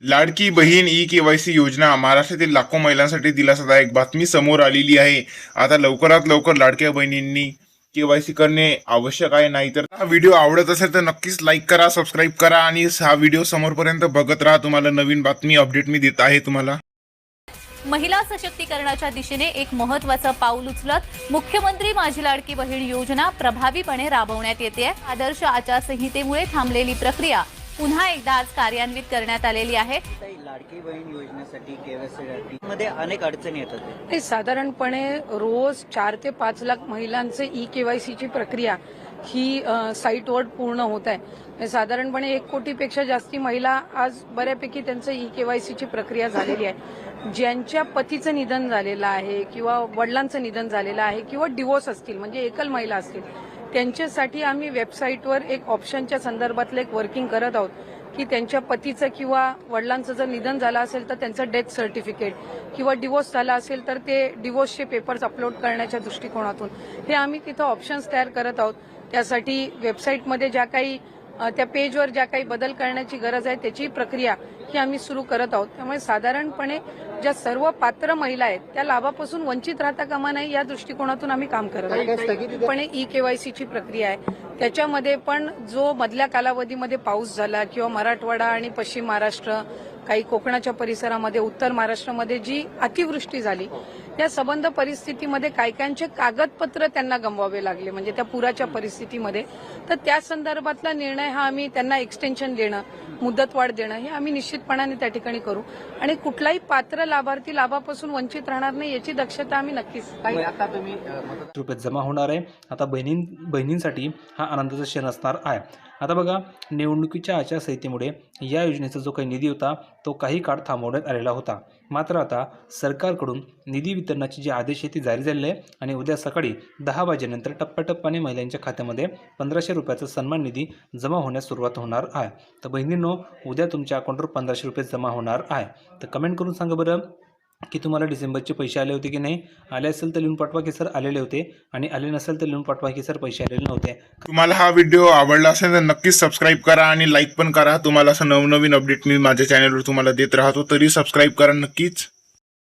Ladki Bahin e-KYC योजना महाराष्ट्रातील लाखो महिलांसाठी दिलासादायक बातमी समोर आलेली आहे। आता लवकरात लवकर लाडक्या बहिणींनी केवायसी करणे आवश्यक आहे। नाहीतर हा व्हिडिओ आवडत असेल तर नक्कीच लाईक करा, सबस्क्राईब करा आणि हा व्हिडिओ समोरपर्यंत बघत राहा। तुम्हाला नवीन बातमी अपडेट मी देत आहे तुम्हाला। महिला सशक्तीकरणाच्या दिशेने एक महत्त्वाचं पाऊल उचलत मुख्यमंत्री माझी लाडकी बहीण योजना प्रभावीपणे राबवण्यात येते। आदर्श आचारसंहितेमुळे थांबलेली प्रक्रिया पुन्हा एकदा आज कार्यान्वित करण्यात आलेली आहे। लाडकी बहीण योजनेसाठी केवायसी मध्ये अनेक अडचणी येतात। साधारणपणे रोज 4 ते 5 लाख महिलांचे ई-केवायसीची प्रक्रिया ही साईटवर पूर्ण होत आहे। साधारणपणे 1 कोटीपेक्षा जास्ती महिला आज बऱ्यापैकी त्यांचं ई-केवायसीची प्रक्रिया झालेली आहे। ज्यांच्या पतीचं निधन झालेलं आहे किंवा वडिलांचं निधन झालेलं आहे किंवा डिवोर्स असतील म्हणजे एकल महिला असतील त्यांच्यासाठी आम्ही वेबसाईटवर एक ऑप्शनच्या संदर्भातलं एक वर्किंग करत आहोत की त्यांच्या पतीचं किंवा वडिलांचं जर निधन झालं असेल तर त्यांचं डेथ सर्टिफिकेट किंवा डिवोर्स झाला असेल तर ते डिवोर्सचे पेपर्स अपलोड करण्याच्या दृष्टिकोनातून हे आम्ही तिथं ऑप्शन्स तयार करत आहोत। त्यासाठी वेबसाईटमध्ये ज्या काही त्या पेजवर ज्या काही बदल करण्याची गरज आहे त्याची प्रक्रिया ही आम्ही सुरू करत आहोत। त्यामुळे साधारणपणे ज्या सर्व पात्र महिला आहेत त्या लाभापासून वंचित राहता कामा नये या दृष्टिकोनातून आम्ही काम करत आहोत। पण ई-केवायसीची प्रक्रिया आहे त्याच्यामध्ये पण जो मधल्या कालावधीमध्ये पाऊस झाला किंवा मराठवाडा आणि पश्चिम महाराष्ट्र काही कोकणाच्या परिसरामध्ये उत्तर महाराष्ट्रामध्ये जी अतिवृष्टी झाली त्या संबंध परिस्थितीमध्ये कायकांचे कागदपत्र त्यांना गमवावे लागले म्हणजे त्या पुराच्या परिस्थितीमध्ये तर त्या संदर्भातला निर्णय हा आम्ही त्यांना एक्सटेन्शन देणं मुदतवाढ देणं हे आम्ही निश्चितपणाने त्या ठिकाणी करू आणि कुठलाही पात्र लाभार्थी लाभापासून वंचित राहणार नाही याची दक्षता आम्ही नक्कीच आता तुम्ही रुपये जमा होणार आहे। आता बहिणींसाठी हा आनंदाचा क्षण असणार आहे। आता बघा निवडणुकीच्या आचारसंहितेमुळे या योजनेचा जो काही निधी होता तो काही काळ थांबवण्यात आलेला होता। मात्र आता सरकारकडून निधी वितरणाचे जे आदेश आहे ते जारी झालेले आहे आणि उद्या सकाळी 10 वाजेनंतर टप्प्याटप्प्याने महिलांच्या खात्यामध्ये 1500 रुपयाचा सन्मान निधी जमा होण्यास सुरुवात होणार आहे। तर बहिणींनो उद्या तुमच्या अकाउंटवर 1500 रुपये जमा होणार आहे। तर कमेंट करून सांगा बरं की तुम्हाला डिसेंबरचे पैसे आले होते की नाही। आले असेल तर लिहून पाठवा की सर आलेले होते आणि आले नसेल तर लिहून पाठवा की सर पैसे आलेले नव्हते। तुम्हाला हा व्हिडिओ आवडला असेल तर नक्कीच सबस्क्राईब करा आणि लाईक पण करा। तुम्हाला असं नवनवीन अपडेट मी माझ्या चॅनलवर तुम्हाला देत राहतो तरी सबस्क्राईब करा नक्कीच।